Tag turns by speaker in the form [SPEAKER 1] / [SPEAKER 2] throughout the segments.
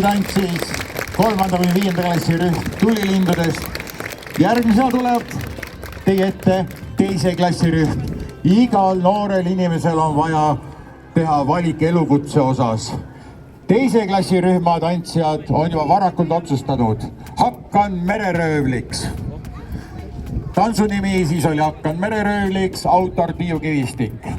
[SPEAKER 1] nüüd andsis 3.–5. klassi rühm Tulilindudest. Järgmisena tuleb teie ette teise klassi rühm. Igal noorel inimesel on vaja teha valik elukutse osas. Teise klassi rühma tantsijad on juba varakult otsustanud. Hakkan mereröövliks. Tantsu nimi siis oli Hakkan mereröövliks, autor Tiiu Kivistik.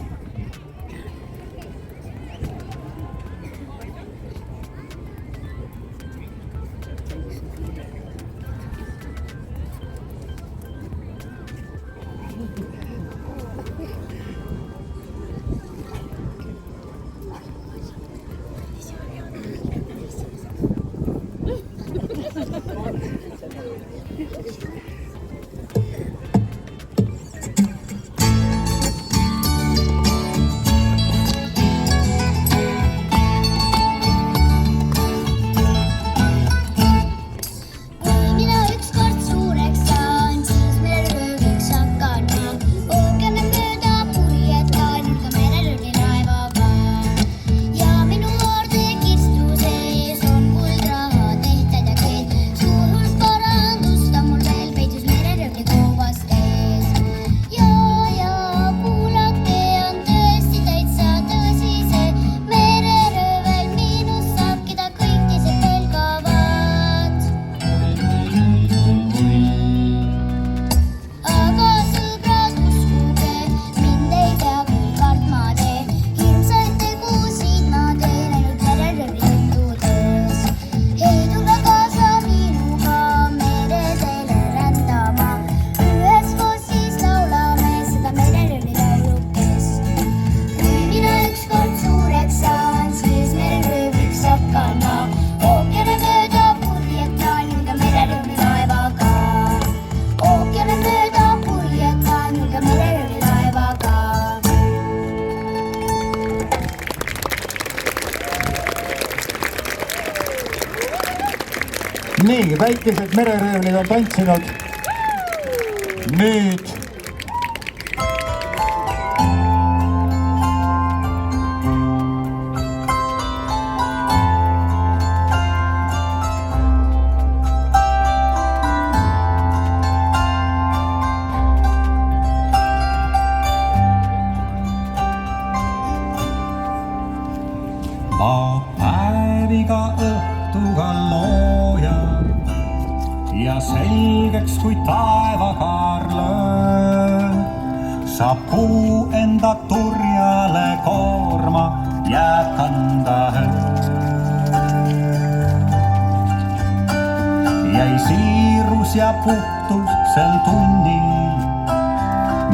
[SPEAKER 1] Nii, väikesed mereröövlid on tantsinud. Nüüd
[SPEAKER 2] ma päeviga õhtuga loojan ja selgeks kui taevakaar löön, saab kuu enda turjale koorma jääb kanda öö. Jäi siirus ja puhtus sel tunnil,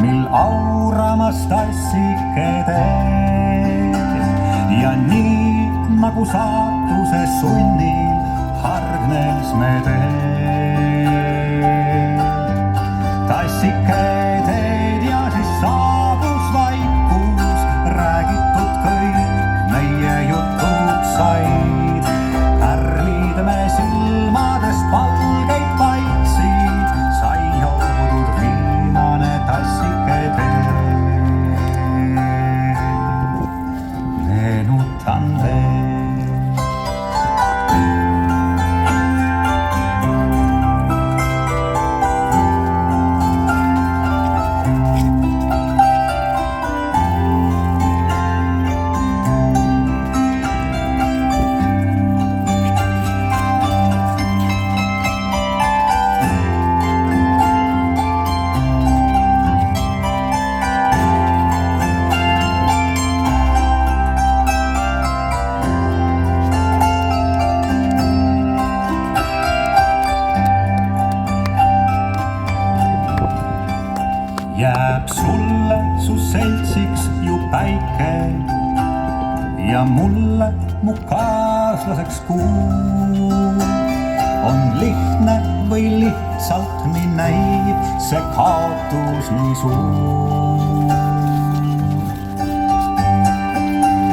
[SPEAKER 2] mil auramas tassike teed ja nii nagu saatuse sunnil hargnes me teed. Tassike teed ja siis saabus vaikus, räägitud kõik meie jutud said. Pärlid me silmadest valgeid paiksid, sai joodud viimane tassike teed. Meenutan veel. Jääb sulle su seltsiks ju päike ja mulle mu kaaslaseks kuu. On lihtne või lihtsalt nii näib see kaotus nii suur.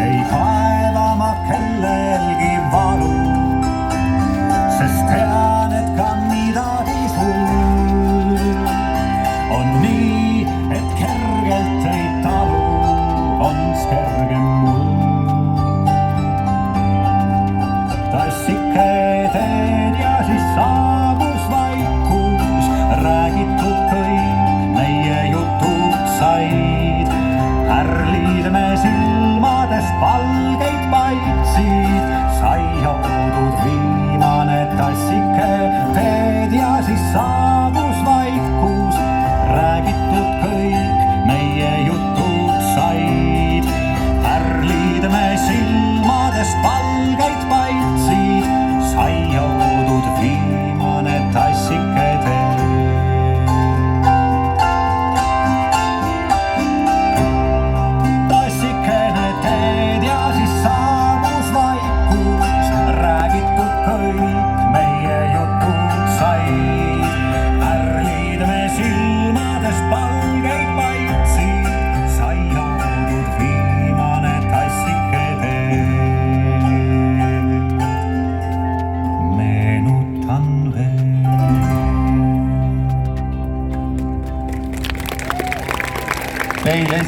[SPEAKER 2] Ei kaeva ma kellelgi valu, sest tean, et ka midagi sul on nii, et kergelt ei talu, on kergem mul. Tassike tassike teed ja siis saabus vaikus. Räägitud kõik meie jutud said. Pärlid me silmadest valgeid paitsid. Sai joodud viimane tassike teed. Tassikene teed ja siis saabus vaikus. Räägitud kõik meie jutud said. Pärlid me silmadest valgeid paitsid. Sai joodud viimane tassike teed. Meenutan veel.
[SPEAKER 1] Teile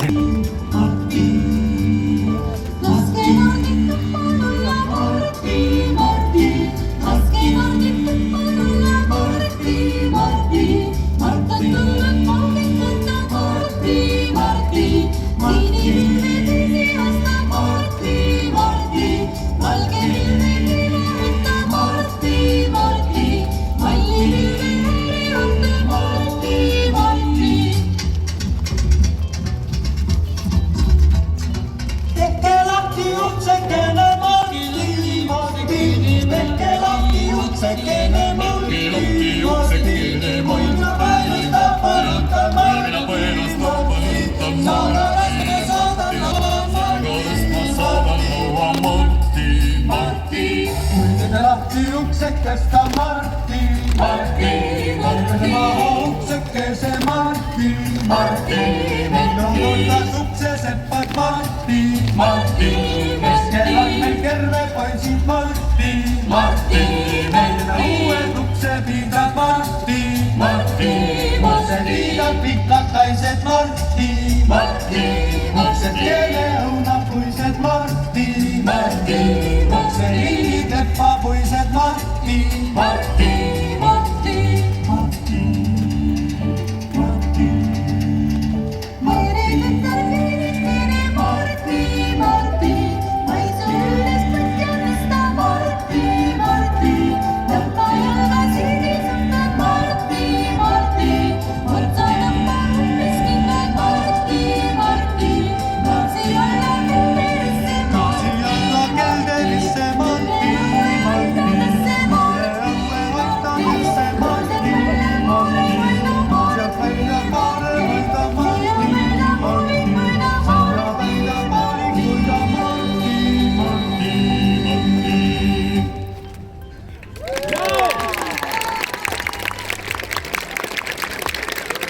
[SPEAKER 2] uksekesta Martti, Martti, Martti, uksekese Martti, Martti, meil on kuldas uksesepad Martti, Martti, keskel on meil kerve poisid Martti, Martti, meil on uued uksepindad Martti, Martti, uksepindad pikakaised Martti, Martti, uksed keele õunapuised Martti, Martti, ukseliinid leppapuised Martti, Martti, Martti, Martti, Martti.
[SPEAKER 3] Meerid tarviinikene Martti, Martti, maisu ülestad ja tõsta Martti, Martti, tõmba jalga siidisutad Martti, Martti, võrdsa tõmba uppiskingad Martti, Martti, naasi alla kelderisse Martti,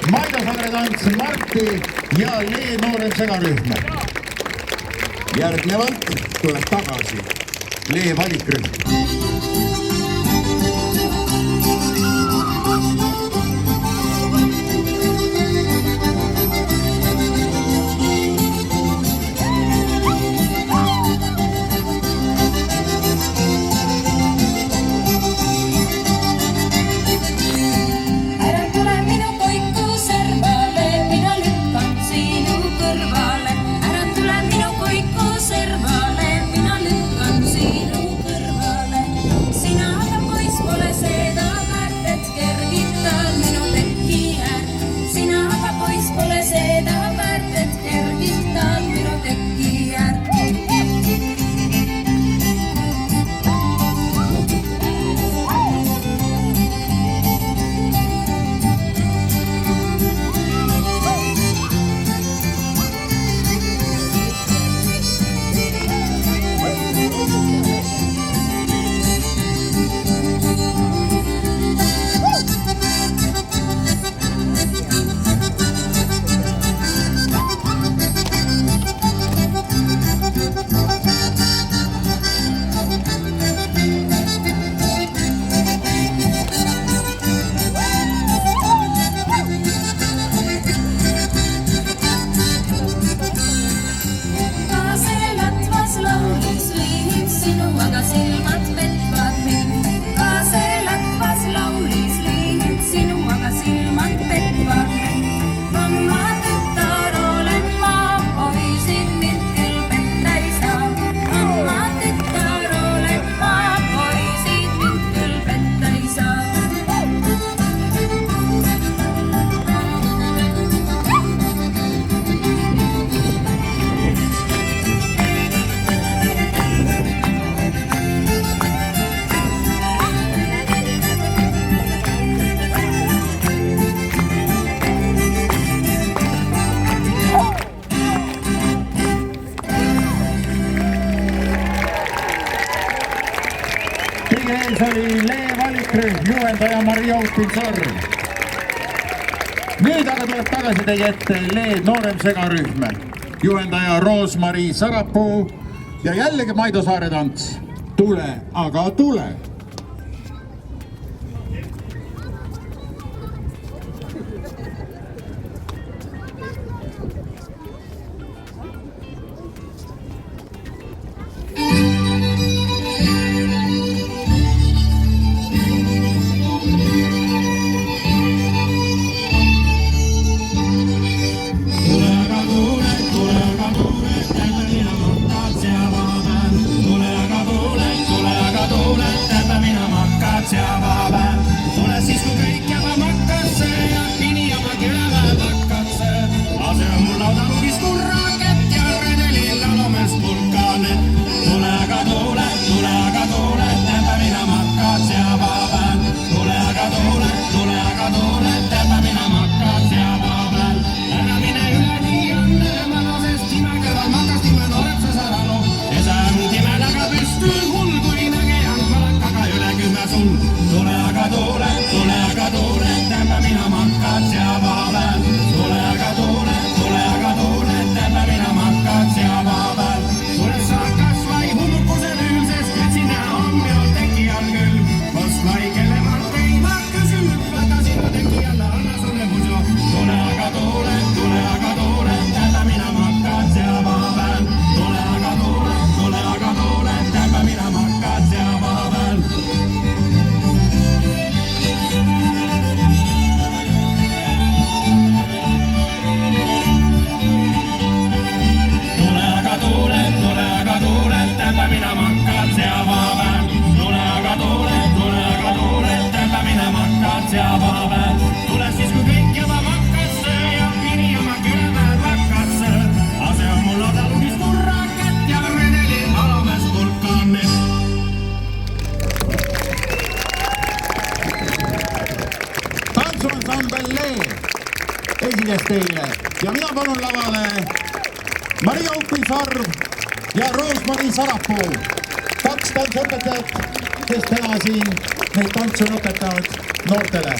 [SPEAKER 1] Maidasaare tants Martti ja Lee Noorem segarühm. Järgnevalt tuleb tagasi Lee valikrühm. ees oli Lee valikrühm, juhendaja Maria Upin-Sorm. Nüüd aga tuleb tagasi teie ette Lee noorem segarühm, juhendaja Roosmari Sarapuu ja jällegi Maido Saare tants. Tule, aga tule.
[SPEAKER 2] Tule siis, kui kõik jääb makkasse ja pini omagi üleväed hakkasse. Lase on mul laudalugis kurraket ja redelil lalumees pulkanet. Tule aga tule, täpä minä makkaat ja vaapään. Tule aga tule, täpä minä makkaat ja vaapään. Ära mine üle nii õnne, sest timekõrval makas time noorepse saralu. Esa on timedaga püsty hull, kui nägejan palakaga üle 10 sul. Tule aga tule, täpä minä makkaat ja vaapään. Tule aga tule, täpä minä makkaat ja vaapään. Tule saa kasvai hummukkusel yl, sest et sinä hommel tekijal küll. Koska ikelle Martteina kysyy, vaikka sinä tekijällä anna sulle muso. Tule aga tule, täpä minä makkaat ja vaapään. Tule aga tule, täpä minä makkaat ja vaapään. Täpä minä makkaat ja vaapään. Tule aga tule, täpä minä makkaat ja vaapään. Tule siis kun kõik jääb makkasse ja pini oma kylmään vakkasse. Ase on mul laudalugis kurraket ja redelin alumees pulkanet.
[SPEAKER 1] Tantsuansambel Lee esines teile ja mina palun lavale Maria Upin-Sorm ja Roosmari Sarapuu, 2 tantsuõpetajat, kes täna siin neid tantsu õpetavad noortele.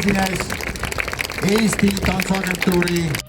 [SPEAKER 1] esines Eesti Tantsuagentuuri